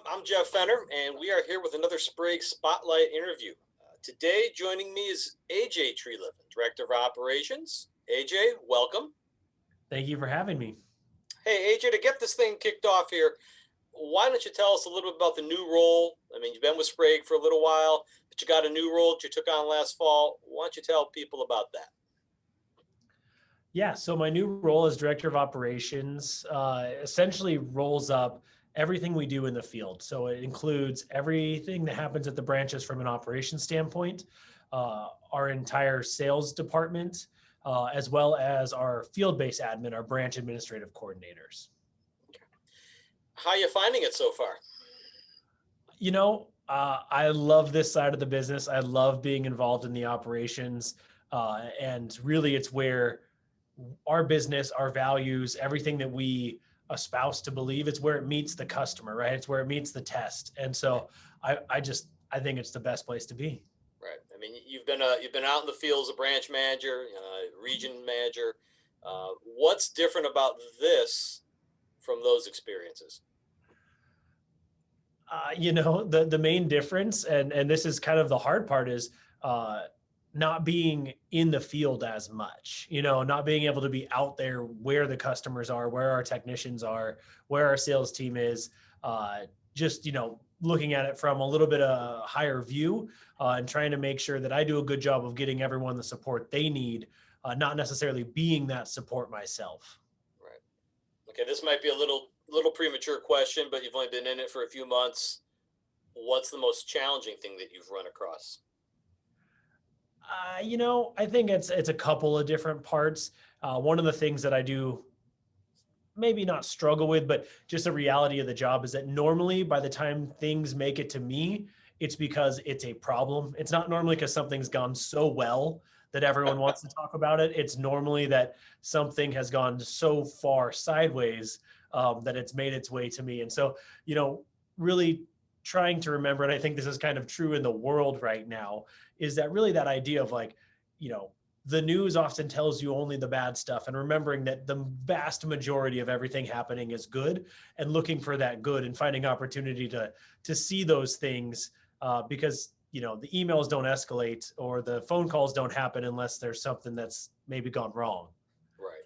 I'm Jeff Fenner, and we are here with another Sprague Spotlight interview. Today, joining me is AJ Treleven, Director of Operations. AJ, welcome. Thank you for having me. Hey, AJ, to get this thing kicked off here, why don't you tell us a little bit about the new role? I mean, you've been with Sprague for a little while, but you got a new role that you took on last fall. Why don't you tell people about that? Yeah, so my new role as Director of Operations essentially rolls up everything we do in the field. So it includes everything that happens at the branches from an operations standpoint, our entire sales department, as well as our field-based admin, our branch administrative coordinators. How are you finding it so far? I love this side of the business. I love being involved in the operations. And really, it's where our business, our values, everything that we espouse to believe, it's where it meets the customer, right? It's where it meets the test. And so I think it's the best place to be. Right. I mean, you've been out in the field as a branch manager, region manager. What's different about this from those experiences? The main difference, and this is kind of the hard part, is uh, not being in the field as much. Not being able to be out there where the customers are, where our technicians are, where our sales team is. Just looking at it from a little bit of a higher view, and trying to make sure that I do a good job of getting everyone the support they need, not necessarily being that support myself. Right. Okay, this might be a little premature question, but you've only been in it for a few months. What's the most challenging thing that you've run across? I think it's a couple of different parts. One of the things that I do maybe not struggle with, but just the reality of the job is that normally by the time things make it to me, it's because it's a problem. It's not normally because something's gone so well that everyone wants to talk about it. It's normally that something has gone so far sideways, that it's made its way to me. And so, really trying to remember, and I think this is kind of true in the world right now, is that really that idea of like, you know, the news often tells you only the bad stuff, and remembering that the vast majority of everything happening is good, and looking for that good and finding opportunity to see those things, because the emails don't escalate or the phone calls don't happen unless there's something that's maybe gone wrong. Right.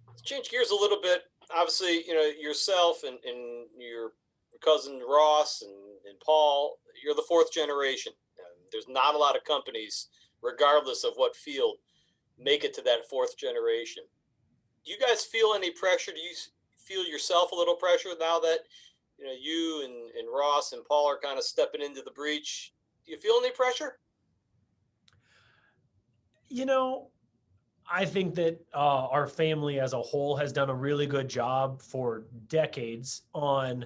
Let's change gears a little bit. Obviously, yourself and your cousin Ross and Paul, you're the fourth generation. There's not a lot of companies, regardless of what field, make it to that fourth generation. Do you guys feel any pressure? Do you feel yourself a little pressure now that you and Ross and Paul are kind of stepping into the breach? Do you feel any pressure? You know, I think that our family as a whole has done a really good job for decades on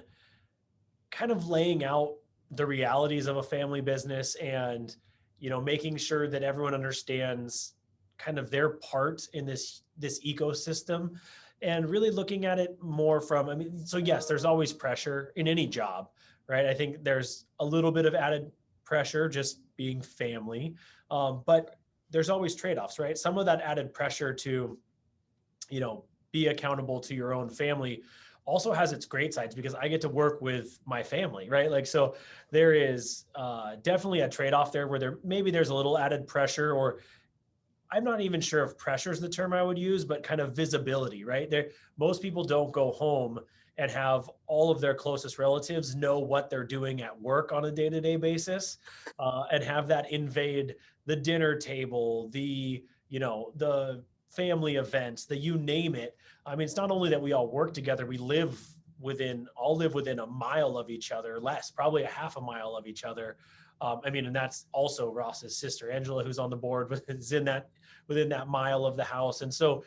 kind of laying out the realities of a family business, and making sure that everyone understands kind of their part in this ecosystem, and really looking at it more from, I mean, so yes, there's always pressure in any job, right? I think there's a little bit of added pressure just being family, but there's always trade-offs, right? Some of that added pressure to be accountable to your own family also has its great sides, because I get to work with my family, right? Like, so there is definitely a trade-off there where there's a little added pressure, or I'm not even sure if pressure is the term I would use, but kind of visibility, right? Most people don't go home and have all of their closest relatives know what they're doing at work on a day-to-day basis, and have that invade the dinner table, the family events, the you name it. I mean, it's not only that we all work together, we all live within a mile of each other, less, probably a half a mile of each other. And that's also Ross's sister, Angela, who's on the board, is within that mile of the house. And so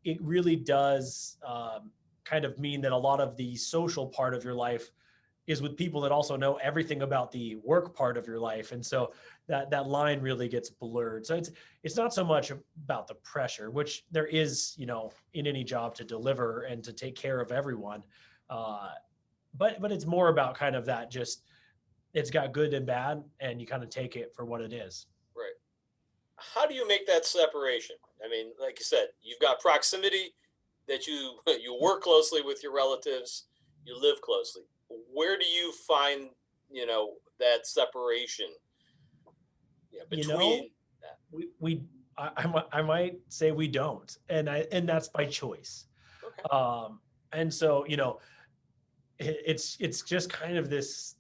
it really does kind of mean that a lot of the social part of your life is with people that also know everything about the work part of your life. And so that line really gets blurred. So it's not so much about the pressure, which there is, in any job, to deliver and to take care of everyone. But it's more about kind of that, just, it's got good and bad, and you kind of take it for what it is. Right. How do you make that separation? I mean, like you said, you've got proximity that you you work closely with your relatives, you live closely. where do you find, that separation, You know, between that? we I might say we don't, and that's by choice. Okay. Um, and so it's just kind of this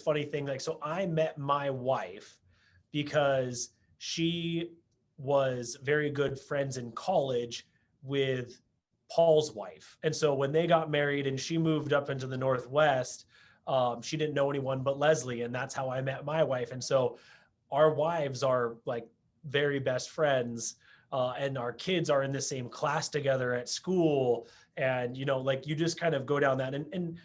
funny thing. Like, so I met my wife because she was very good friends in college with Paul's wife. And so when they got married and she moved up into the Northwest, she didn't know anyone but Leslie. And that's how I met my wife. And so our wives are like very best friends. And our kids are in the same class together at school. And, like you just kind of go down that. And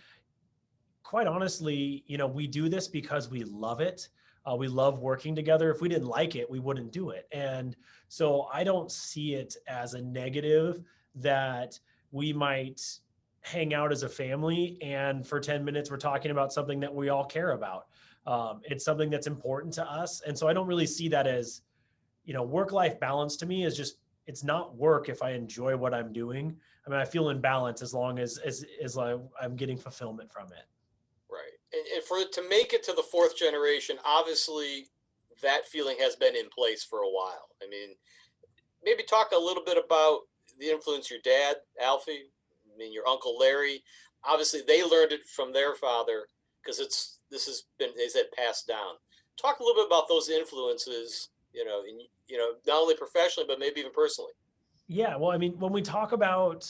quite honestly, we do this because we love it. We love working together. If we didn't like it, we wouldn't do it. And so I don't see it as a negative that we might hang out as a family and for 10 minutes we're talking about something that we all care about. It's something that's important to us. And so I don't really see that as, work-life balance to me is just, it's not work if I enjoy what I'm doing. I mean, I feel in balance as long as I'm getting fulfillment from it. Right. And for it to make it to the fourth generation, obviously that feeling has been in place for a while. I mean, maybe talk a little bit about the influence your dad, Alfie, I mean, your uncle Larry. Obviously, they learned it from their father because this has been, they said, passed down. Talk a little bit about those influences, not only professionally but maybe even personally. Yeah, well, I mean, when we talk about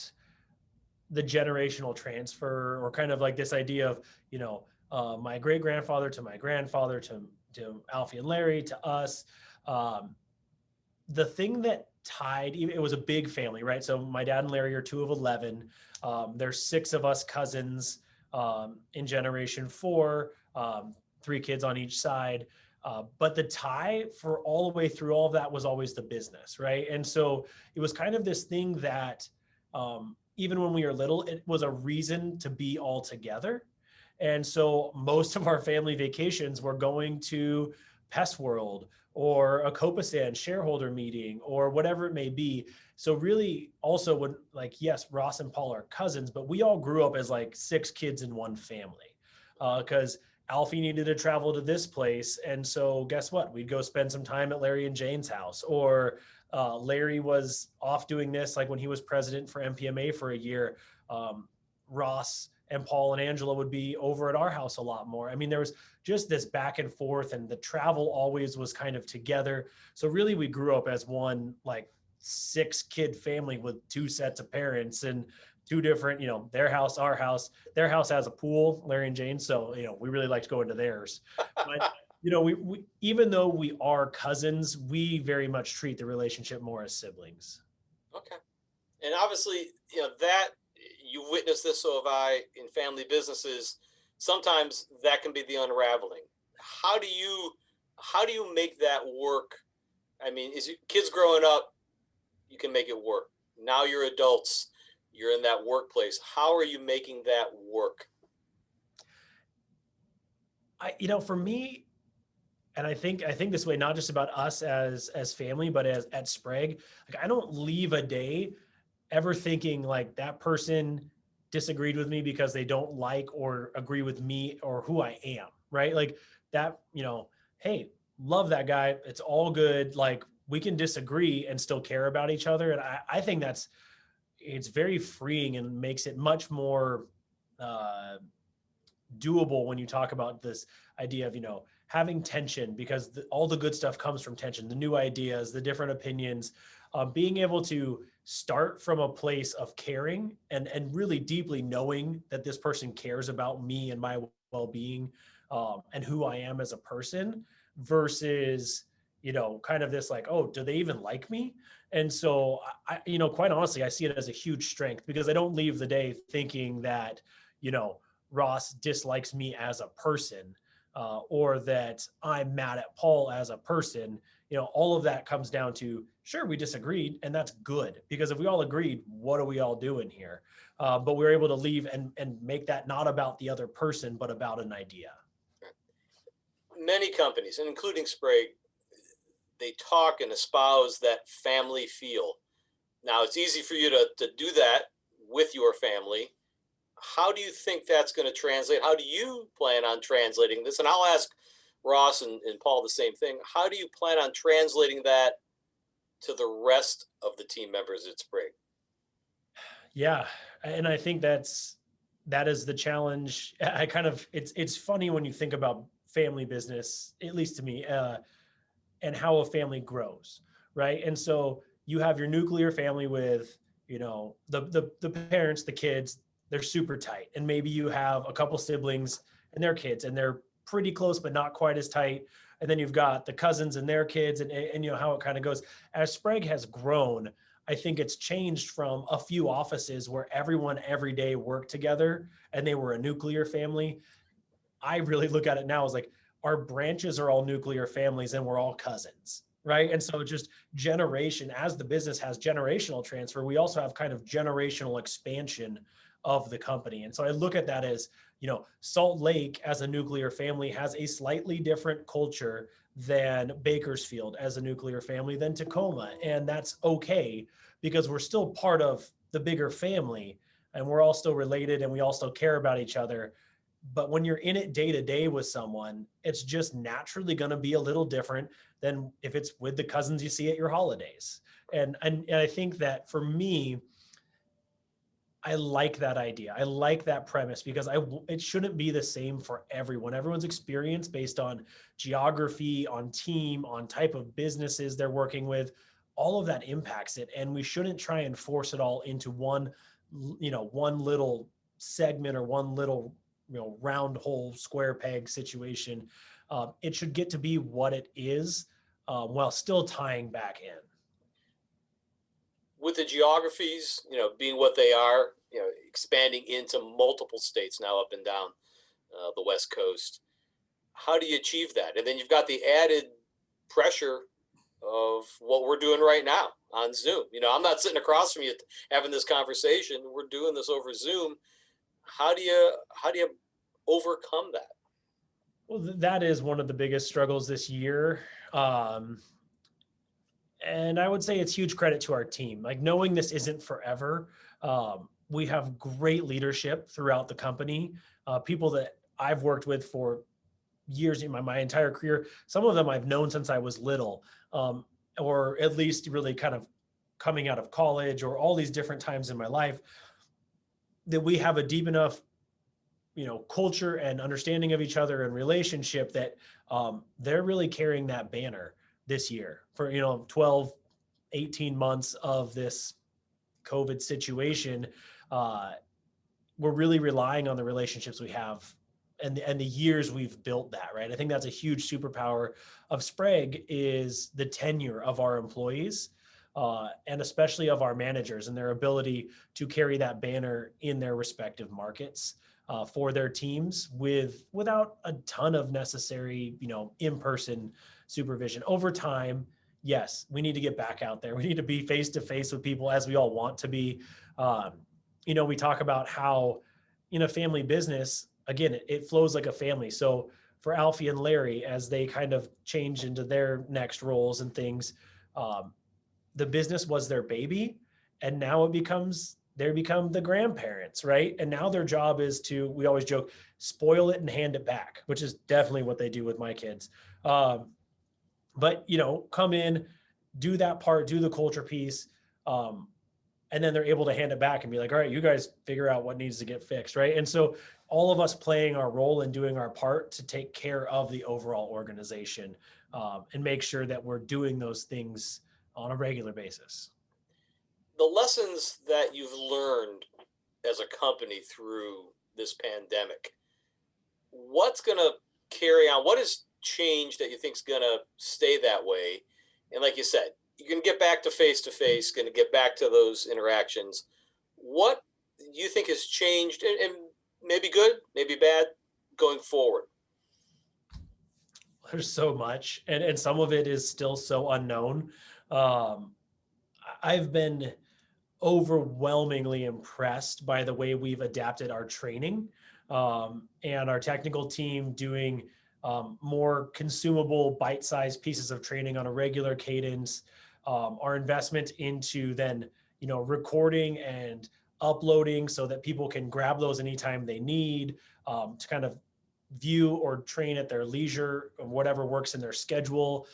the generational transfer or kind of like this idea of, my great grandfather to my grandfather to Alfie and Larry to us, um, the thing that tied, it was a big family, right? So my dad and Larry are two of 11. There's six of us cousins in generation four, three kids on each side. But the tie for all the way through all of that was always the business, right? And so it was kind of this thing that even when we were little, it was a reason to be all together. And so most of our family vacations were going to Pest World or a Copasan shareholder meeting or whatever it may be. So really also when like, yes, Ross and Paul are cousins, but we all grew up as like six kids in one family because Alfie needed to travel to this place. And so guess what? We'd go spend some time at Larry and Jane's house, or Larry was off doing this. Like when he was president for MPMA for a year, Ross and Paul and Angela would be over at our house a lot more. I mean, there was just this back and forth, and the travel always was kind of together. So really we grew up as one like 6 kid family with 2 sets of parents and two different, their house, our house. Their house has a pool, Larry and Jane. So, we really like to go into theirs. But, we even though we are cousins, we very much treat the relationship more as siblings. Okay. And obviously, that you witnessed this, so have I, in family businesses. Sometimes that can be the unraveling. How do you how do you make that work? I mean, is kids growing up, you can make it work. Now you're adults, you're in that workplace. How are you making that work? For me, and I think this way, not just about us as family, but as at Sprague, like I don't leave a day ever thinking like that person disagreed with me because they don't like or agree with me or who I am, right? Like that, hey, love that guy. It's all good. Like we can disagree and still care about each other. And I think it's very freeing and makes it much more uh, doable when you talk about this idea of having tension, because all the good stuff comes from tension, the new ideas, the different opinions, being able to start from a place of caring and really deeply knowing that this person cares about me and my well-being, and who I am as a person, versus kind of this like, oh, do they even like me? And so quite honestly, I see it as a huge strength because I don't leave the day thinking that you know Ross dislikes me as a person, or that I'm mad at Paul as a person. All of that comes down to, sure, we disagreed, and that's good, because if we all agreed, what are we all doing here? But we're able to leave and make that not about the other person, but about an idea. Many companies, and including Sprague, they talk and espouse that family feel. Now, it's easy for you to do that with your family. How do you think that's going to translate? How do you plan on translating this? And I'll ask Ross and Paul the same thing. How do you plan on translating that to the rest of the team members at Sprig? Yeah, and I think that is the challenge. I kind of it's funny when you think about family business, at least to me, and how a family grows, right? And so you have your nuclear family with, the parents, the kids, they're super tight, and maybe you have a couple siblings and their kids, and they're pretty close but not quite as tight. And then you've got the cousins and their kids, and how it kind of goes. As Sprague has grown, I think it's changed from a few offices where everyone every day worked together and they were a nuclear family. I really look at it now as like our branches are all nuclear families and we're all cousins, right? And so just generation, as the business has generational transfer, we also have kind of generational expansion of the company. And so I look at that as, Salt Lake as a nuclear family has a slightly different culture than Bakersfield as a nuclear family than Tacoma. And that's okay because we're still part of the bigger family and we're all still related and we all still care about each other. But when you're in it day to day with someone, it's just naturally going to be a little different than if it's with the cousins you see at your holidays. And I think that for me, I like that idea. I like that premise because it shouldn't be the same for everyone. Everyone's experience based on geography, on team, on type of businesses they're working with, all of that impacts it. And we shouldn't try and force it all into one little segment or one little, round hole square peg situation. It should get to be what it is, while still tying back in. With the geographies, being what they are, expanding into multiple states now up and down the West Coast, how do you achieve that? And then you've got the added pressure of what we're doing right now on Zoom. I'm not sitting across from you having this conversation. We're doing this over Zoom. How do you overcome that? Well, that is one of the biggest struggles this year. And I would say it's huge credit to our team. Like knowing this isn't forever. We have great leadership throughout the company, people that I've worked with for years in my entire career. Some of them I've known since I was little, or at least really kind of coming out of college or all these different times in my life, that we have a deep enough culture and understanding of each other and relationship that they're really carrying that banner this year for 12, 18 months of this COVID situation. We're really relying on the relationships we have and the years we've built that, right? I think that's a huge superpower of Sprague is the tenure of our employees, and especially of our managers and their ability to carry that banner in their respective markets, for their teams without a ton of necessary, in-person supervision. Over time, yes, we need to get back out there. We need to be face to face with people as we all want to be. We talk about how in a family business, again, it flows like a family. So for Alfie and Larry, as they kind of change into their next roles and things, the business was their baby, and now they become the grandparents, right? And now their job is to, we always joke, spoil it and hand it back, which is definitely what they do with my kids. But come in, do that part, do the culture piece, and then they're able to hand it back and be like, all right, you guys figure out what needs to get fixed, right? And so all of us playing our role and doing our part to take care of the overall organization, and make sure that we're doing those things on a regular basis. The lessons that you've learned as a company through this pandemic, what's going to carry on? What has changed that you think is going to stay that way? And like you said, you're going to get back to face, going to get back to those interactions. What do you think has changed, and maybe good, maybe bad, going forward? There's so much, and some of it is still so unknown. Um, I've been overwhelmingly impressed by the way we've adapted our training, and our technical team doing more consumable bite-sized pieces of training on a regular cadence, our investment into then recording and uploading so that people can grab those anytime they need, to kind of view or train at their leisure or whatever works in their schedule.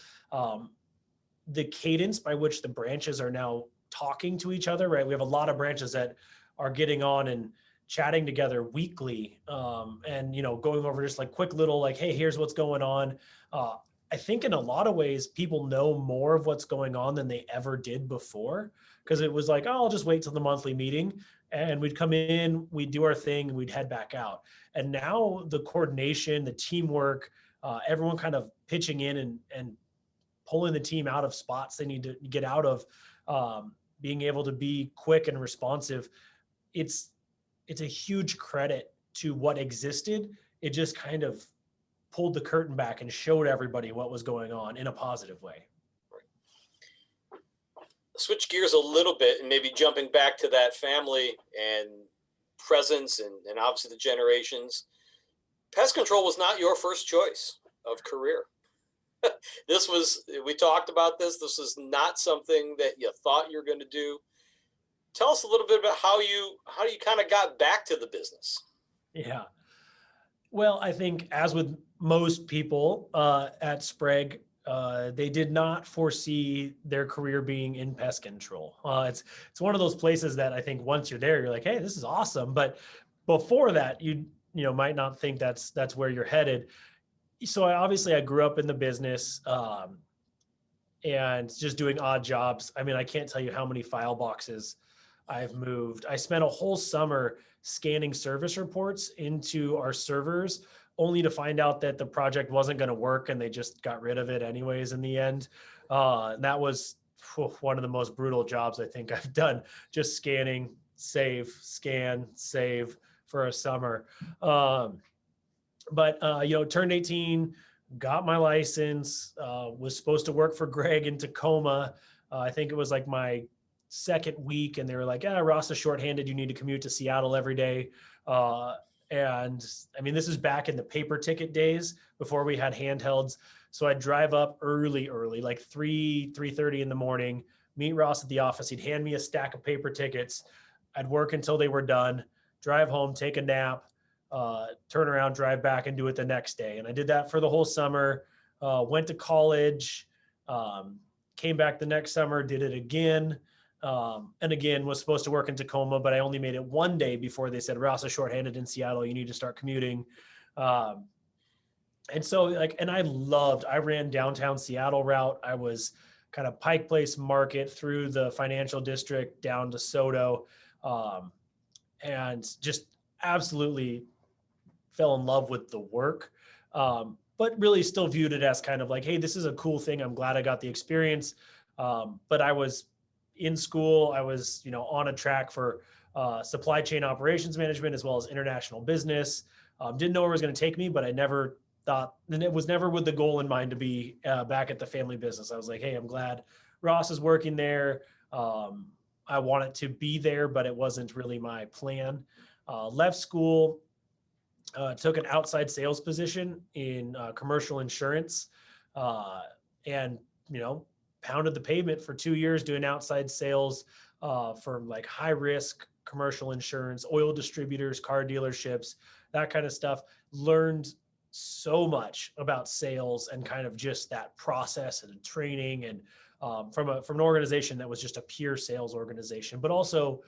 The cadence by which the branches are now talking to each other, right? We have a lot of branches that are getting on and chatting together weekly, and going over just like quick little like, hey, here's what's going on. I think in a lot of ways people know more of what's going on than they ever did before, because it was like, oh, I'll just wait till the monthly meeting, and we'd come in, we'd do our thing, and we'd head back out. And now the coordination, the teamwork, everyone kind of pitching in and pulling the team out of spots they need to get out of, being able to be quick and responsive. It's a huge credit to what existed. It just kind of pulled the curtain back and showed everybody what was going on in a positive way. Switch gears a little bit and maybe jumping back to that family and presence and obviously the generations. Pest control was not your first choice of career. We talked about this. This is not something that you thought you were going to do. Tell us a little bit about how you kind of got back to the business. Yeah. Well, I think as with most people at Sprague, they did not foresee their career being in pest control. It's one of those places that I think once you're there, you're like, hey, this is awesome. But before that, you might not think that's where you're headed. So I grew up in the business, and just doing odd jobs. I mean, I can't tell you how many file boxes I've moved. I spent a whole summer scanning service reports into our servers, only to find out that the project wasn't going to work and they just got rid of it anyways in the end. And that was one of the most brutal jobs I think I've done, just scanning, save, scan, save for a summer. But turned 18, got my license, was supposed to work for Greg in Tacoma. I think it was like my second week, and they were like, Ross is shorthanded. You need to commute to Seattle every day. And I mean, this is back in the paper ticket days before we had handhelds. So I'd drive up early, like 3:30 in the morning, meet Ross at the office. He'd hand me a stack of paper tickets. I'd work until they were done, drive home, take a nap, turn around, drive back, and do it the next day. And I did that for the whole summer, went to college, came back the next summer, did it again. And again, was supposed to work in Tacoma, but I only made it one day before they said, Ross is shorthanded in Seattle. You need to start commuting. And so I ran downtown Seattle route. I was kind of Pike Place Market through the financial district down to Soto, and just absolutely fell in love with the work. But really still viewed it as kind of like, hey, this is a cool thing. I'm glad I got the experience. But I was in school. I was, on a track for supply chain operations management as well as international business. Didn't know where it was going to take me, but I never thought, and it was never with the goal in mind to be back at the family business. I was like, hey, I'm glad Ross is working there. I wanted to be there, but it wasn't really my plan. Left school, took an outside sales position in commercial insurance, and, pounded the pavement for 2 years doing outside sales for like high risk commercial insurance, oil distributors, car dealerships, that kind of stuff. Learned so much about sales and kind of just that process and training, and from an organization that was just a pure sales organization, but also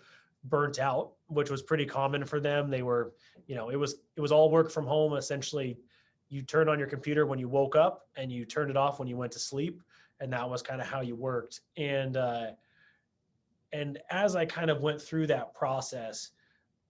burnt out, which was pretty common for them. They were, it was all work from home. Essentially, you turned on your computer when you woke up and you turned it off when you went to sleep. And that was kind of how you worked. And as I kind of went through that process,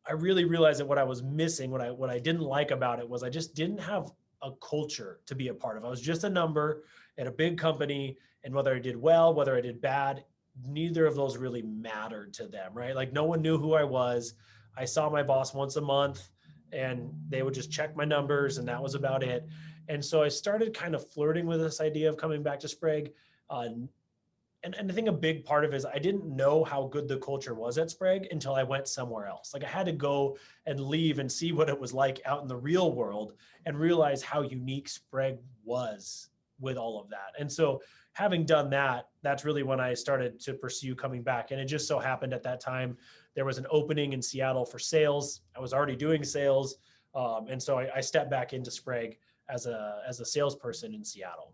I really realized that what I was missing, what I didn't like about it, was I just didn't have a culture to be a part of. I was just a number at a big company, and whether I did well, whether I did bad, neither of those really mattered to them, right? Like no one knew who I was. I saw my boss once a month, and they would just check my numbers, and that was about it. And so I started kind of flirting with this idea of coming back to Sprague. And I think a big part of it is I didn't know how good the culture was at Sprague until I went somewhere else. Like I had to go and leave and see what it was like out in the real world and realize how unique Sprague was with all of that. And so having done that, that's really when I started to pursue coming back. And it just so happened at that time there was an opening in Seattle for sales. I was already doing sales. And so I stepped back into Sprague as a salesperson in Seattle.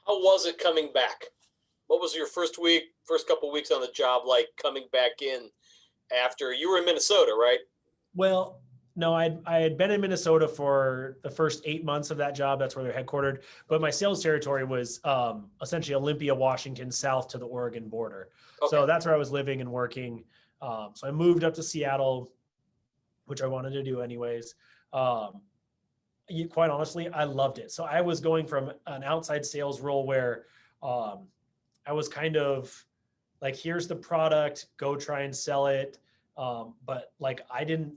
How was it coming back? What was your first couple of weeks on the job like coming back in after you were in Minnesota, right? Well, no, I had been in Minnesota for the first 8 months of that job. That's where they're headquartered. But my sales territory was essentially Olympia, Washington, south to the Oregon border. Okay. So that's where I was living and working. So I moved up to Seattle, which I wanted to do anyways. Quite honestly, I loved it. So I was going from an outside sales role where I was kind of like, here's the product, go try and sell it. But like, I didn't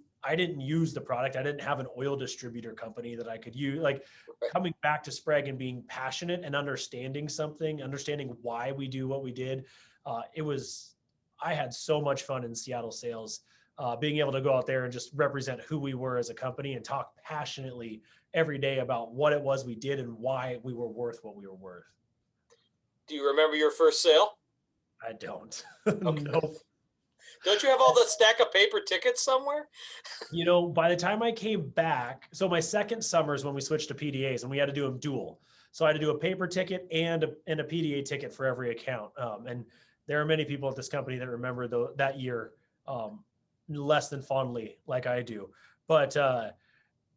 use the product. I didn't have an oil distributor company that I could use. Like coming back to Sprague and being passionate and understanding why we do what we did. I had so much fun in Seattle sales, being able to go out there and just represent who we were as a company and talk passionately every day about what it was we did and why we were worth what we were worth. Do you remember your first sale? I don't. Okay. Nope. Don't you have all the stack of paper tickets somewhere? By the time I came back, so my second summer is when we switched to PDAs and we had to do them dual. So I had to do a paper ticket and a PDA ticket for every account. And there are many people at this company that remember that year less than fondly like I do. But, I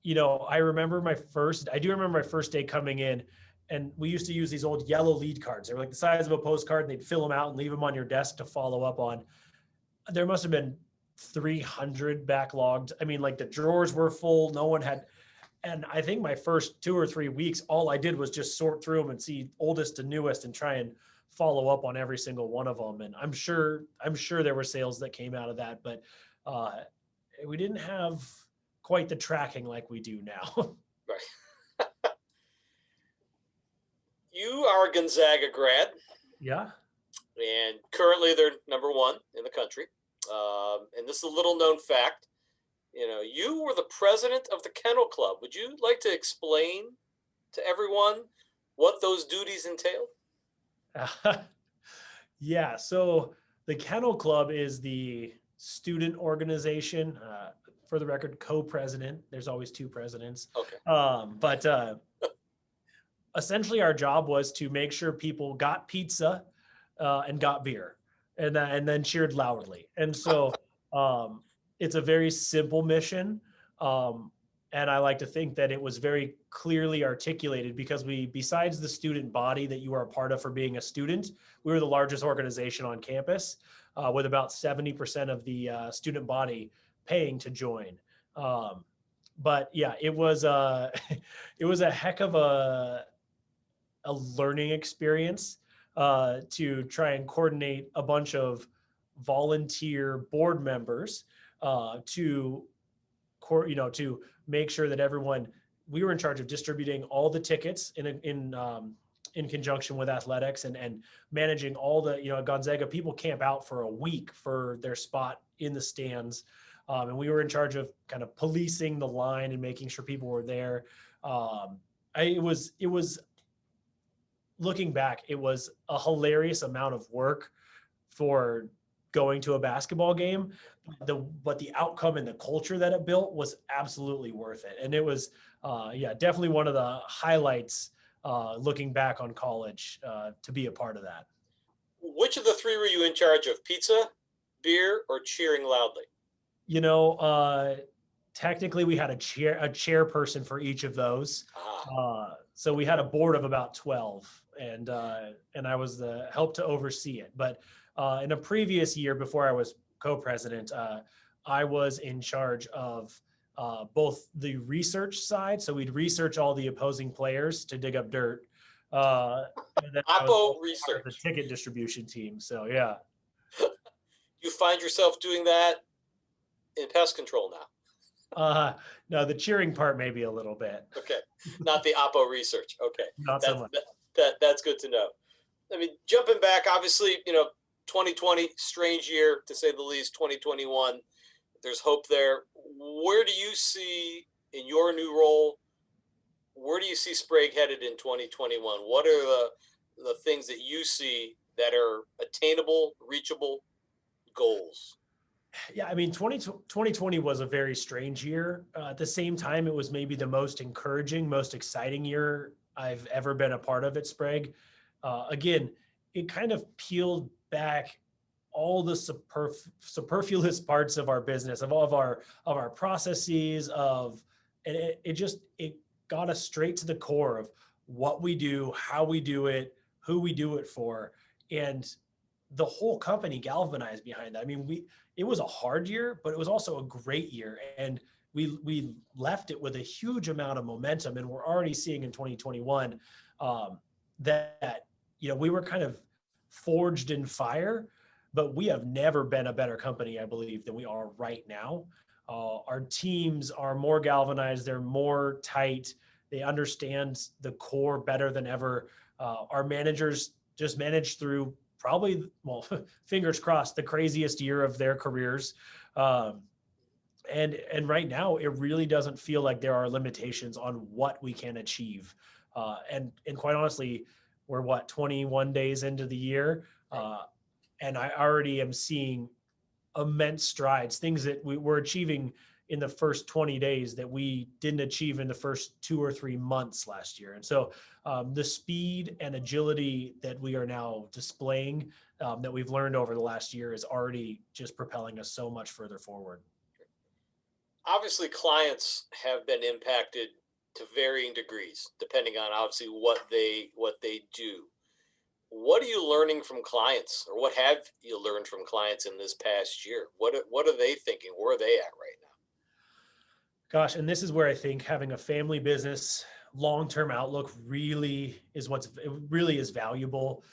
do remember my first day coming in, and we used to use these old yellow lead cards. They were like the size of a postcard, and they'd fill them out and leave them on your desk to follow up on. There must have been 300 backlogged. I mean, like the drawers were full. No one had, and I think my first 2 or 3 weeks, all I did was just sort through them and see oldest to newest and try and follow up on every single one of them. And I'm sure there were sales that came out of that, but we didn't have quite the tracking like we do now. Right. You are a Gonzaga grad. Yeah. And currently they're number 1 in the country. And this is a little known fact. You were the president of the Kennel Club. Would you like to explain to everyone what those duties entailed? Yeah. So the Kennel Club is the student organization. For the record, co-president. There's always 2 presidents. Okay. But essentially our job was to make sure people got pizza and got beer and then cheered loudly. And so it's a very simple mission. And I like to think that it was very clearly articulated because besides the student body that you are a part of for being a student, we were the largest organization on campus with about 70% of the student body paying to join. But yeah, it was a heck of a learning experience to try and coordinate a bunch of volunteer board members to make sure that we were in charge of distributing all the tickets in conjunction with athletics and managing all the, Gonzaga people camp out for a week for their spot in the stands. And we were in charge of kind of policing the line and making sure people were there. It was looking back, it was a hilarious amount of work for going to a basketball game. But the outcome and the culture that it built was absolutely worth it. And it was, definitely one of the highlights looking back on college to be a part of that. Which of the 3 were you in charge of? Pizza, beer, or cheering loudly? Technically we had a chairperson for each of those. So we had a board of about 12 and I was the help to oversee it. But in a previous year before I was co-president, I was in charge of both the research side. So we'd research all the opposing players to dig up dirt. And then Oppo research. The ticket distribution team. So yeah. You find yourself doing that in pest control now? No, the cheering part maybe a little bit. Okay, not the Oppo research. Okay, not so much. That's good to know. I mean, jumping back, obviously, 2020, strange year to say the least. 2021, there's hope there. Where do you see in your new role? Where do you see Sprague headed in 2021? What are the things that you see that are attainable, reachable goals? Yeah, I mean, 2020 was a very strange year. At the same time, it was maybe the most encouraging, most exciting year I've ever been a part of at Sprague. Again, it kind of peeled back all the superfluous parts of our business, of all of our processes, and it got us straight to the core of what we do, how we do it, who we do it for, and the whole company galvanized behind that. I mean, it was a hard year, but it was also a great year. And we left it with a huge amount of momentum. And we're already seeing in 2021 that, we were kind of forged in fire, but we have never been a better company, I believe, than we are right now. Our teams are more galvanized. They're more tight. They understand the core better than ever. Our managers just managed through probably, well, fingers crossed, the craziest year of their careers. And right now, it really doesn't feel like there are limitations on what we can achieve. And quite honestly, we're 21 days into the year, and I already am seeing immense strides, things that we were achieving in the first 20 days that we didn't achieve in the first 2 or 3 months last year. And so the speed and agility that we are now displaying, that we've learned over the last year, is already just propelling us so much further forward. Obviously, clients have been impacted to varying degrees, depending on obviously what they do. What are you learning from clients, or what have you learned from clients in this past year? What are they thinking? Where are they at right now? Gosh, and this is where I think having a family business long-term outlook it really is valuable,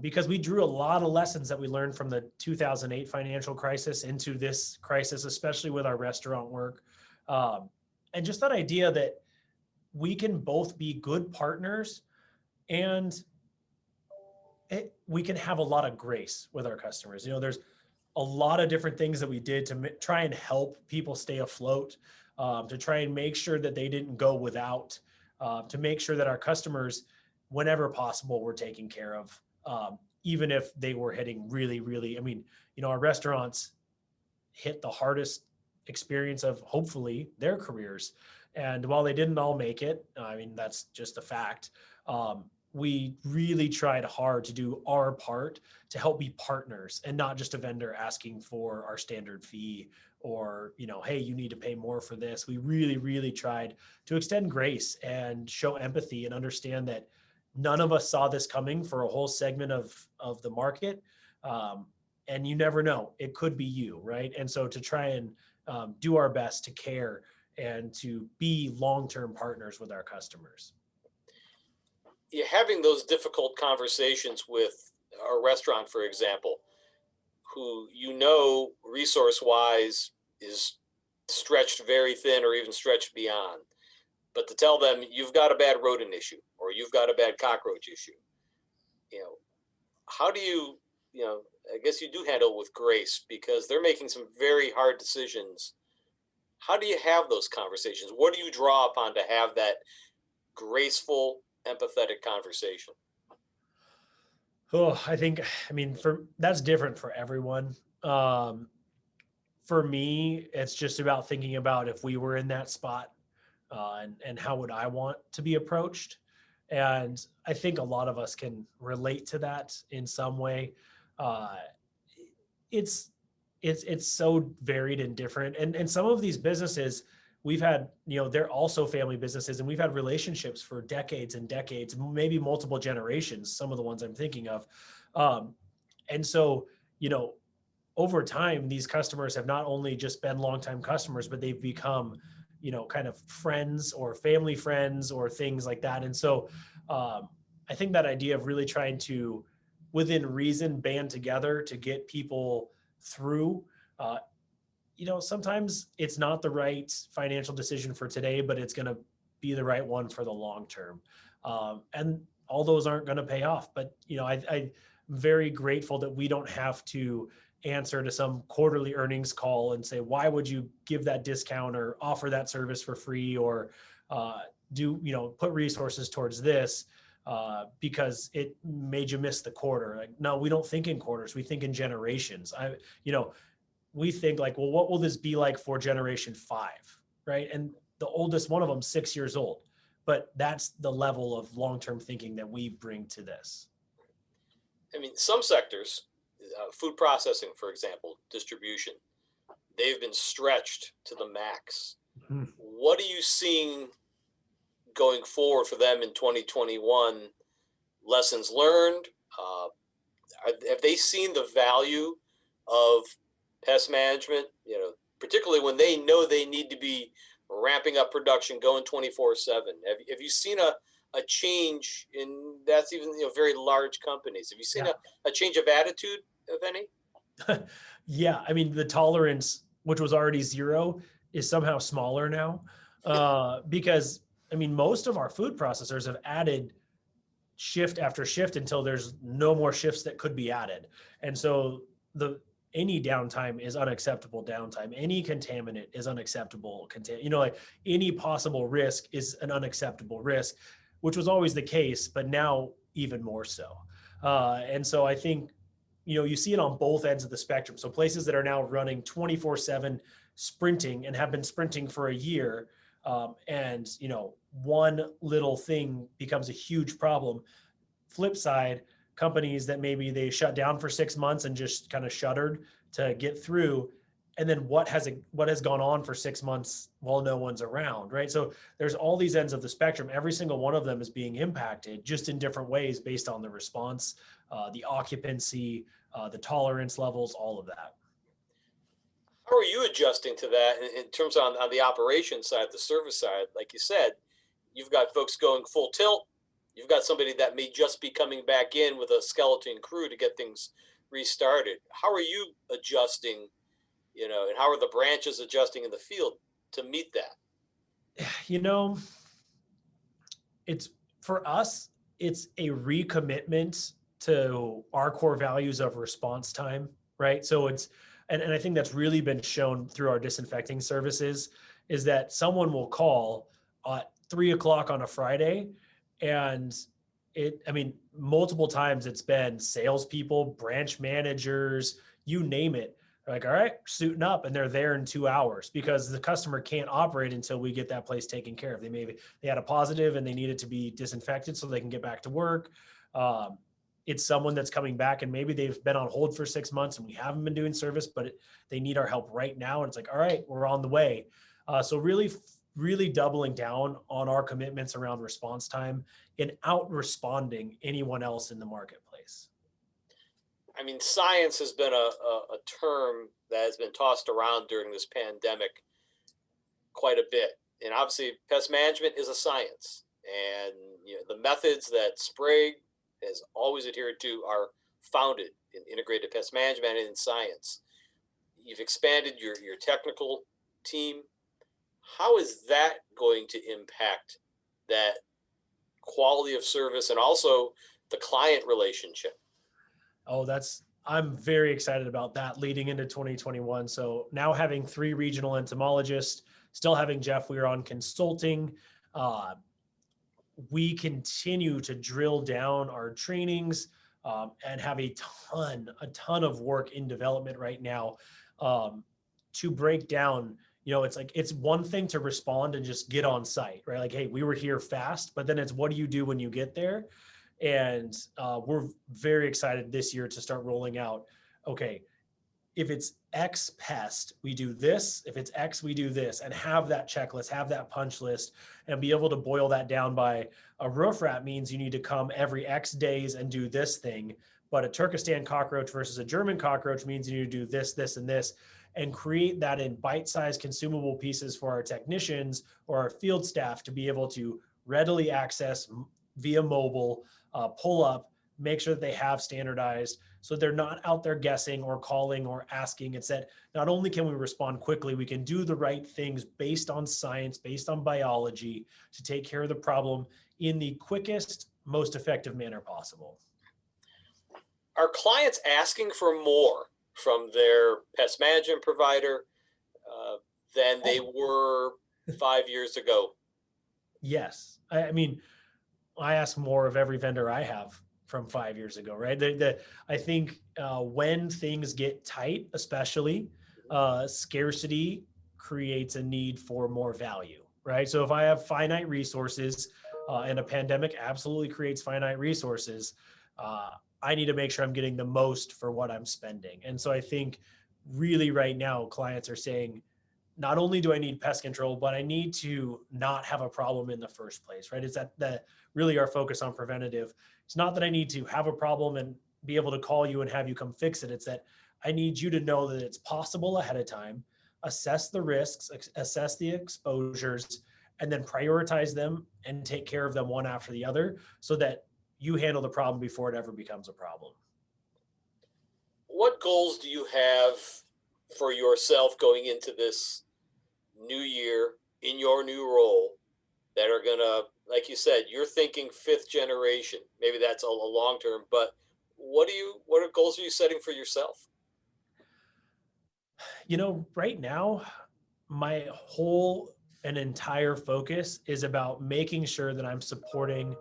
because we drew a lot of lessons that we learned from the 2008 financial crisis into this crisis, especially with our restaurant work. And just that idea that we can both be good partners, and we can have a lot of grace with our customers. There's a lot of different things that we did to try and help people stay afloat, to try and make sure that they didn't go without, to make sure that our customers, whenever possible, were taken care of, even if they were hitting really, really, I mean, our restaurants hit the hardest experience of hopefully their careers. And while they didn't all make it, I mean, that's just a fact. We really tried hard to do our part to help be partners and not just a vendor asking for our standard fee, or, hey, you need to pay more for this. We really, really tried to extend grace and show empathy and understand that none of us saw this coming for a whole segment of the market. And you never know, it could be you, right? And so to try and do our best to care and to be long-term partners with our customers. You're having those difficult conversations with a restaurant, for example, who resource wise is stretched very thin or even stretched beyond. But to tell them you've got a bad rodent issue or you've got a bad cockroach issue, how do I guess you do handle it with grace, because they're making some very hard decisions. How do you have those conversations? What do you draw upon to have that graceful, empathetic conversation? Oh, I mean, that's different for everyone. For me, it's just about thinking about if we were in that spot, and how would I want to be approached. And I think a lot of us can relate to that in some way. Uh, it's it's so varied and different. And some of these businesses we've had, they're also family businesses, and we've had relationships for decades and decades, maybe multiple generations, some of the ones I'm thinking of. And so, over time, these customers have not only just been longtime customers, but they've become, kind of friends or family friends or things like that. And so I think that idea of really trying to, within reason, band together to get people through, sometimes it's not the right financial decision for today, but it's going to be the right one for the long term. And all those aren't going to pay off. But, I'm very grateful that we don't have to answer to some quarterly earnings call and say, why would you give that discount or offer that service for free, or put resources towards this because it made you miss the quarter. Like, no, we don't think in quarters. We think in generations. we think like, well, what will this be like for generation 5, right? And the oldest one of them 6 years old, but that's the level of long-term thinking that we bring to this. I mean, some sectors, food processing, for example, distribution, they've been stretched to the max. Hmm. What are you seeing going forward for them in 2021? Lessons learned? Have they seen the value of pest management? Particularly when they know they need to be ramping up production, going 24/7. Have you seen a change in that's even very large companies? Have you seen Yeah. a change of attitude of any? Yeah. I mean, the tolerance, which was already 0, is somehow smaller now. Because I mean, most of our food processors have added shift after shift until there's no more shifts that could be added. And so any downtime is unacceptable downtime. Any contaminant is unacceptable. Like any possible risk is an unacceptable risk, which was always the case, but now even more so. And so I think, you see it on both ends of the spectrum. So places that are now running 24/7 sprinting and have been sprinting for a year, and one little thing becomes a huge problem. Flip side, companies that maybe they shut down for 6 months and just kind of shuttered to get through, and then what has gone on for 6 months while no one's around, right? So there's all these ends of the spectrum. Every single one of them is being impacted just in different ways based on the response, the occupancy, the tolerance levels, all of that. How are you adjusting to that in terms on the operation side, the service side? Like you said, you've got folks going full tilt. You've got somebody that may just be coming back in with a skeleton crew to get things restarted. How are you adjusting, and how are the branches adjusting in the field to meet that? You know, it's for us, it's a recommitment to our core values of response time, right? So and I think that's really been shown through our disinfecting services, is that someone will call at 3 o'clock on a Friday, and I mean, multiple times it's been salespeople, branch managers, you name it. They're like, all right, suiting up, and they're there in 2 hours because the customer can't operate until we get that place taken care of. They had a positive and they need it to be disinfected so they can get back to work. It's someone that's coming back and maybe they've been on hold for 6 months and we haven't been doing service, but they need our help right now. And it's like, all right, we're on the way. So really doubling down on our commitments around response time and out responding anyone else in the marketplace. I mean, science has been a term that has been tossed around during this pandemic quite a bit. And obviously, pest management is a science. And the methods that Sprague has always adhered to are founded in integrated pest management and in science. You've expanded your technical team. How is that going to impact that quality of service and also the client relationship? Oh, I'm very excited about that leading into 2021. So now having 3 regional entomologists, still having Jeff, we are on consulting. We continue to drill down our trainings, and have a ton of work in development right now, to break down. It's one thing to respond and just get on site, right? Like, hey, we were here fast, but then it's what do you do when you get there? And we're very excited this year to start rolling out, okay, if it's X pest, we do this. If it's X, we do this, and have that checklist, have that punch list, and be able to boil that down by a roof rat means you need to come every X days and do this thing. But a Turkestan cockroach versus a German cockroach means you need to do this, this, and this, and create that in bite-sized consumable pieces for our technicians or our field staff to be able to readily access via mobile, pull up, make sure that they have standardized so they're not out there guessing or calling or asking. It's that not only can we respond quickly, we can do the right things based on science, based on biology to take care of the problem in the quickest, most effective manner possible. Are clients asking for more from their pest management provider than they were 5 years ago? Yes. I mean, I ask more of every vendor I have from 5 years ago, right? I think when things get tight, especially, scarcity creates a need for more value, right? So if I have finite resources, and a pandemic absolutely creates finite resources, uh, I need to make sure I'm getting the most for what I'm spending. And so I think really right now, clients are saying, not only do I need pest control, but I need to not have a problem in the first place, right? It's that really our focus on preventative. It's not that I need to have a problem and be able to call you and have you come fix it. It's that I need you to know that it's possible ahead of time, assess the risks, assess the exposures, and then prioritize them and take care of them one after the other so that you handle the problem before it ever becomes a problem. What goals do you have for yourself going into this new year in your new role that are gonna, like you said, you're thinking fifth generation. Maybe that's a long term, but what are goals are you setting for yourself? Right now, my whole and entire focus is about making sure that I'm supporting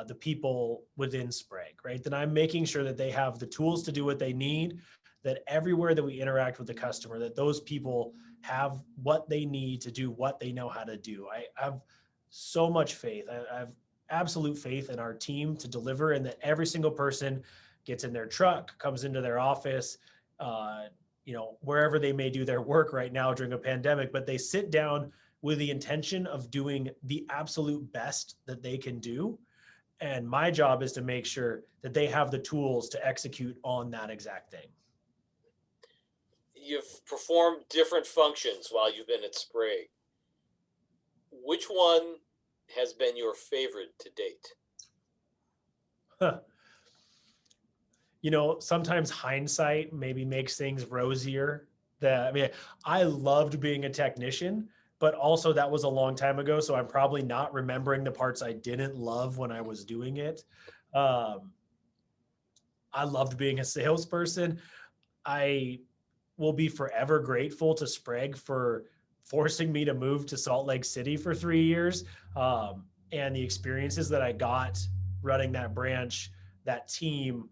the people within Sprague, right? That I'm making sure that they have the tools to do what they need, that everywhere that we interact with the customer, that those people have what they need to do what they know how to do. I have so much faith. I have absolute faith in our team to deliver, and that every single person gets in their truck, comes into their office, uh, wherever they may do their work right now during a pandemic, but they sit down with the intention of doing the absolute best that they can do. And my job is to make sure that they have the tools to execute on that exact thing. You've performed different functions while you've been at Sprague. Which one has been your favorite to date? Huh. Sometimes hindsight maybe makes things rosier. I loved being a technician, but also that was a long time ago. So I'm probably not remembering the parts I didn't love when I was doing it. Um, I loved being a salesperson. I will be forever grateful to Sprague for forcing me to move to Salt Lake City for 3 years. And the experiences that I got running that branch, that team,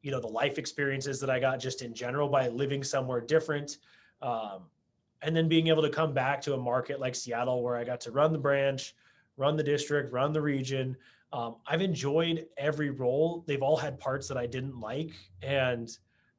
the life experiences that I got just in general by living somewhere different. And then being able to come back to a market like Seattle where I got to run the branch, run the district, run the region. I've enjoyed every role. They've all had parts that I didn't like. And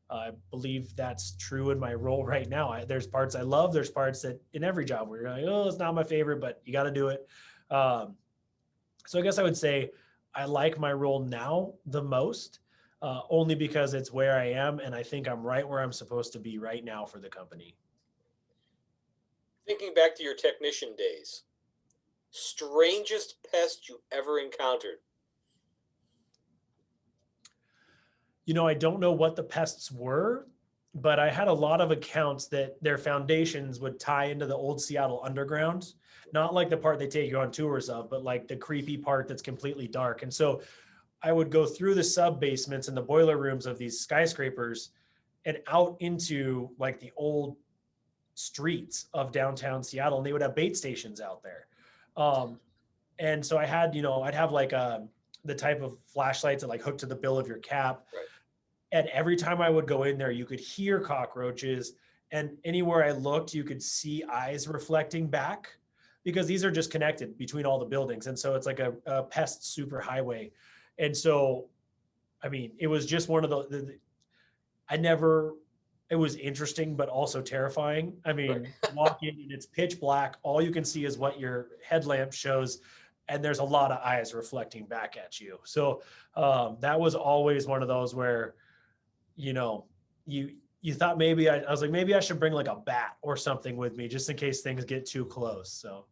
I believe that's true in my role right now. There's parts I love. There's parts that in every job where you're like, oh, it's not my favorite, but you got to do it. So I guess I would say I like my role now the most, only because it's where I am. And I think I'm right where I'm supposed to be right now for the company. Thinking back to your technician days, strangest pest you ever encountered? I don't know what the pests were, but I had a lot of accounts that their foundations would tie into the old Seattle underground, not like the part they take you on tours of, but like the creepy part that's completely dark. And so I would go through the sub basements and the boiler rooms of these skyscrapers and out into like the old streets of downtown Seattle, and they would have bait stations out there. Um, and so I had, I'd have like the type of flashlights that like hook to the bill of your cap. Right. And every time I would go in there, you could hear cockroaches. And anywhere I looked, you could see eyes reflecting back because these are just connected between all the buildings. And so it's like a pest super highway. And so, I mean, it was just one of it was interesting, but also terrifying. I mean, Right. walk in and it's pitch black. All you can see is what your headlamp shows. And there's a lot of eyes reflecting back at you. So that was always one of those where, you know, you thought maybe I was like, maybe I should bring like a bat or something with me just in case things get too close. So,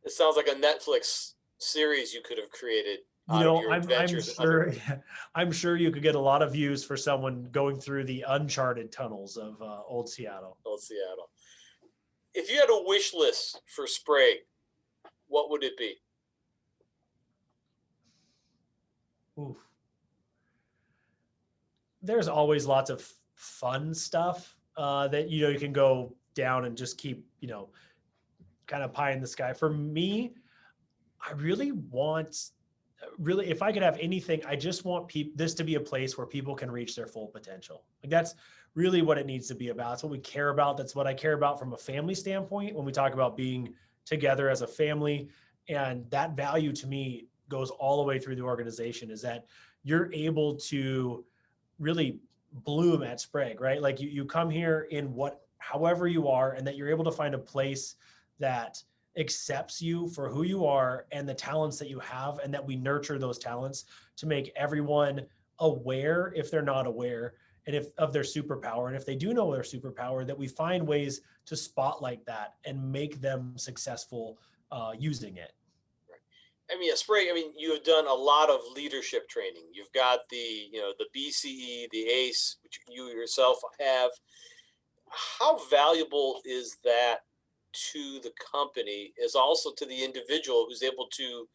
It sounds like a Netflix series you could have created out of your I'm adventures in sure, underground. I'm sure you could get a lot of views for someone going through the uncharted tunnels of old Seattle. Old Seattle. If you had a wish list for Sprague, what would it be? Oof. There's always lots of fun stuff that, you can go down and just keep, kind of pie in the sky. For me, I really, if I could have anything, I just want this to be a place where people can reach their full potential. Like that's really what it needs to be about. It's what we care about. That's what I care about from a family standpoint when we talk about being together as a family. And that value to me goes all the way through the organization, is that you're able to really bloom at Sprague, right? Like you come here in however you are, and that you're able to find a place that accepts you for who you are and the talents that you have, and that we nurture those talents to make everyone aware, if they're not aware, and if of their superpower. And if they do know their superpower, that we find ways to spotlight that and make them successful using it. I mean, Sprague, I mean, you have done a lot of leadership training. You've got the BCE, the ACE, which you yourself have. How valuable is that to the company, is also to the individual who's able to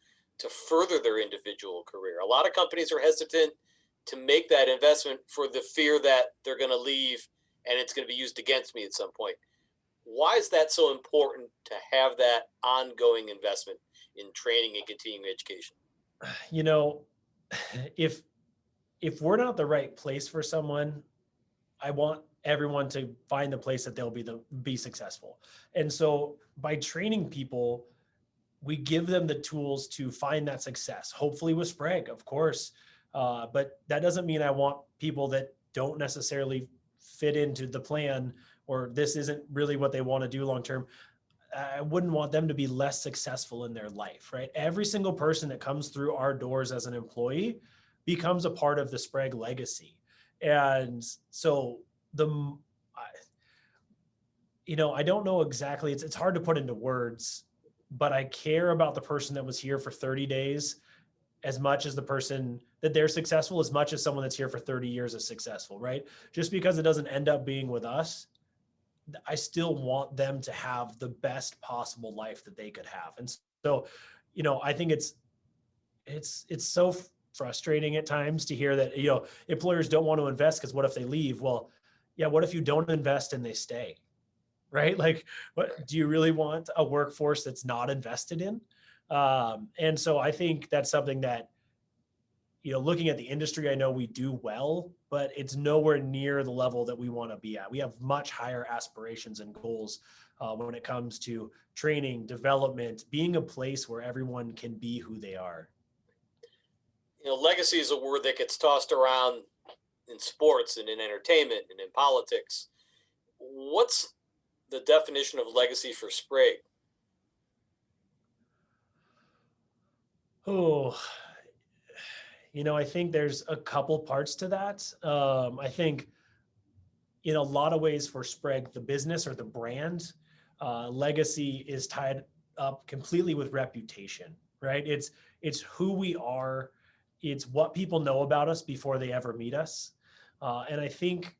further their individual career? A lot of companies are hesitant to make that investment for the fear that they're going to leave and it's going to be used against me at some point. Why is that so important to have that ongoing investment in training and continuing education? You know, if we're not the right place for someone, I want everyone to find the place that they'll be successful. And so by training people, we give them the tools to find that success, hopefully with Sprague, of course. But that doesn't mean I want people that don't necessarily fit into the plan, or this isn't really what they want to do long term. I wouldn't want them to be less successful in their life, right? Every single person that comes through our doors as an employee becomes a part of the Sprague legacy. And so I don't know exactly, it's hard to put into words, but I care about the person that was here for 30 days as much as the person that they're successful, as much as someone that's here for 30 years is successful, right? Just because it doesn't end up being with us, I still want them to have the best possible life that they could have. And so, I think it's so frustrating at times to hear that, employers don't want to invest because what if they leave? Well, yeah, what if you don't invest and they stay? Right? Like, what do you really want a workforce that's not invested in? And so I think that's something that, looking at the industry, I know we do well, but it's nowhere near the level that we want to be at. We have much higher aspirations and goals when it comes to training, development, being a place where everyone can be who they are. Legacy is a word that gets tossed around in sports and in entertainment and in politics. What's the definition of legacy for Sprague? Oh, I think there's a couple parts to that. I think in a lot of ways for Sprague, the business or the brand, legacy is tied up completely with reputation, right? It's who we are. It's what people know about us before they ever meet us. And I think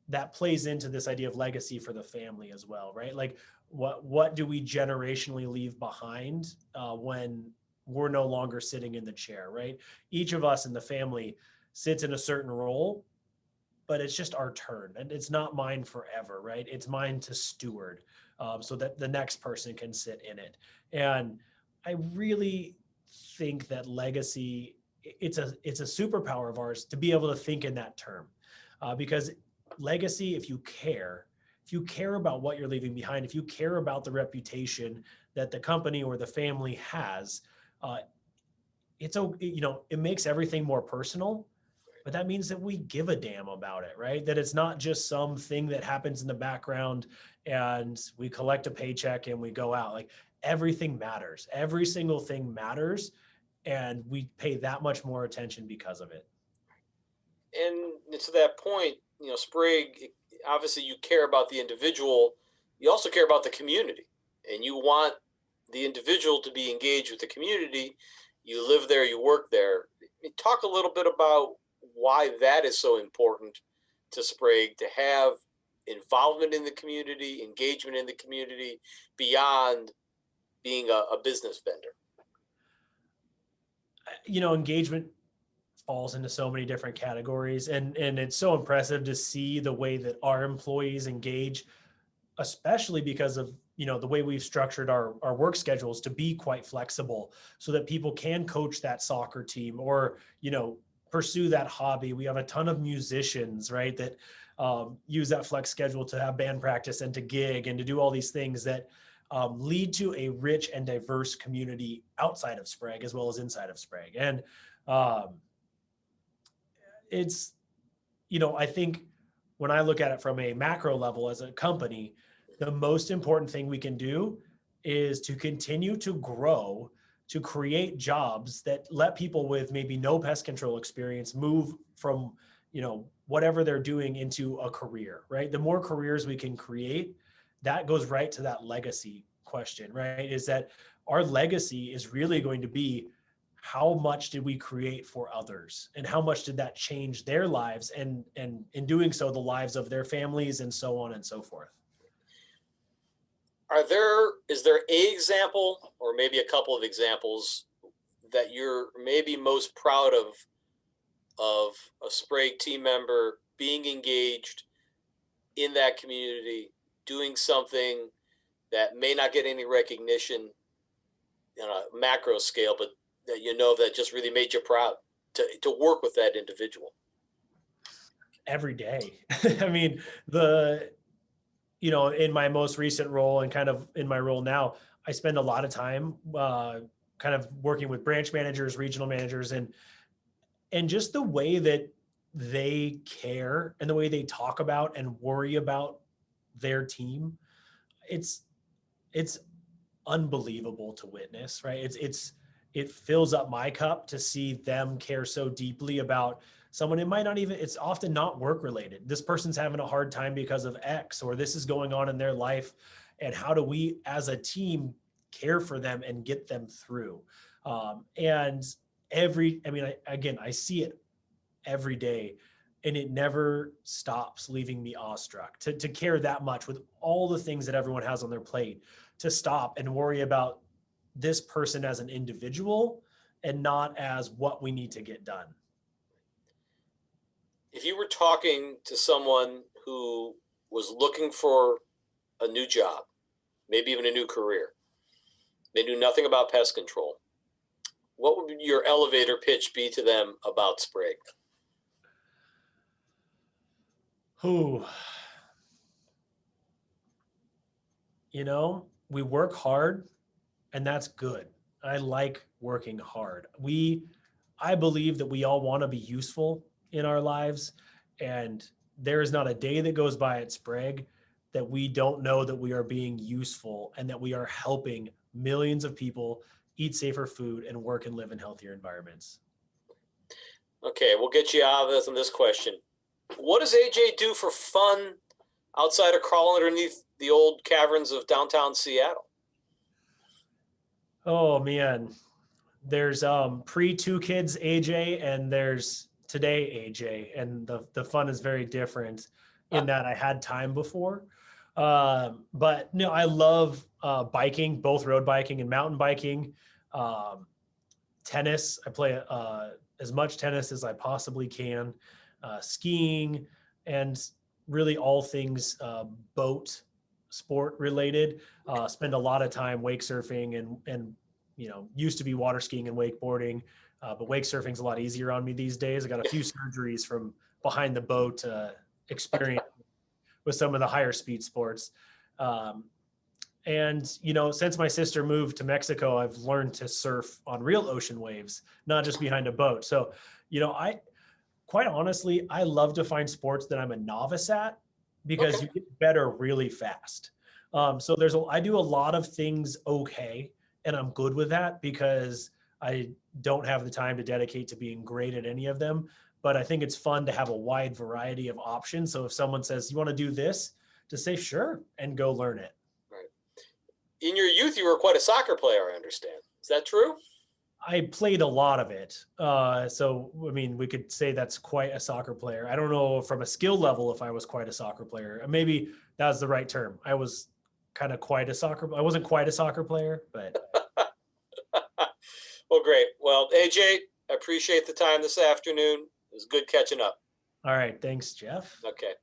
that plays into this idea of legacy for the family as well, right? Like what do we generationally leave behind when we're no longer sitting in the chair, right? Each of us in the family sits in a certain role, but it's just our turn, and it's not mine forever, right? It's mine to steward, so that the next person can sit in it. And I really think that legacy, it's a superpower of ours to be able to think in that term, because legacy, if you care about what you're leaving behind, if you care about the reputation that the company or the family has, it makes everything more personal. But that means that we give a damn about it, right? That it's not just something that happens in the background and we collect a paycheck and we go out. Like, everything matters. Every single thing matters. And we pay that much more attention because of it. And to that point, Sprague, obviously you care about the individual, you also care about the community, and you want the individual to be engaged with the community. You live there, you work there. Talk a little bit about why that is so important to Sprague, to have involvement in the community, engagement in the community beyond being a business vendor. Engagement falls into so many different categories, and it's so impressive to see the way that our employees engage, especially because of the way we've structured our work schedules to be quite flexible, so that people can coach that soccer team or pursue that hobby. We have a ton of musicians, right, that use that flex schedule to have band practice and to gig and to do all these things that lead to a rich and diverse community outside of Sprague as well as inside of Sprague. And it's, I think when I look at it from a macro level as a company, the most important thing we can do is to continue to grow, to create jobs that let people with maybe no pest control experience move from, whatever they're doing into a career, right? The more careers we can create, that goes right to that legacy question, right? Is that our legacy is really going to be how much did we create for others and how much did that change their lives and in doing so, the lives of their families and so on and so forth. Is there a example or maybe a couple of examples that you're maybe most proud of a Sprague team member being engaged in that community, doing something that may not get any recognition on a macro scale, but that that just really made you proud to work with that individual? Every day. I mean, in my most recent role and kind of in my role now, I spend a lot of time kind of working with branch managers, regional managers, and just the way that they care and the way they talk about and worry about their team, it's unbelievable to witness, right? It fills up my cup to see them care so deeply about someone. It might not even, it's often not work related. This person's having a hard time because of X, or this is going on in their life. And how do we as a team care for them and get them through? And I see it every day, and it never stops leaving me awestruck to care that much with all the things that everyone has on their plate, to stop and worry about this person as an individual and not as what we need to get done. If you were talking to someone who was looking for a new job, maybe even a new career, they knew nothing about pest control, what would your elevator pitch be to them about Sprague? We work hard, and that's good. I like working hard. I believe that we all want to be useful in our lives, and there is not a day that goes by at Sprague that we don't know that we are being useful and that we are helping millions of people eat safer food and work and live in healthier environments. Okay, we'll get you out of this on this question. What does AJ do for fun outside of crawling underneath the old caverns of downtown Seattle? Oh man, there's pre-2 kids AJ and there's today AJ, and the fun is very different in that I had time before. But no, I love biking, both road biking and mountain biking. Tennis, I play as much tennis as I possibly can. Skiing, and really all things boat sport related. Spend a lot of time wake surfing and used to be water skiing and wakeboarding, but wake surfing's a lot easier on me these days. I got a few surgeries from behind the boat experience with some of the higher speed sports. And since my sister moved to Mexico, I've learned to surf on real ocean waves, not just behind a boat. So, quite honestly, I love to find sports that I'm a novice at, because you get better really fast. So I do a lot of things okay, and I'm good with that because I don't have the time to dedicate to being great at any of them. But I think it's fun to have a wide variety of options. So if someone says, you want to do this, to say sure and go learn it. Right. In your youth, you were quite a soccer player, I understand. Is that true? I played a lot of it. We could say that's quite a soccer player. I don't know from a skill level if I was quite a soccer player. Maybe that was the right term. I was kind of I wasn't quite a soccer player, but. Well, great. Well, AJ, I appreciate the time this afternoon. It was good catching up. All right. Thanks, Jeff. Okay.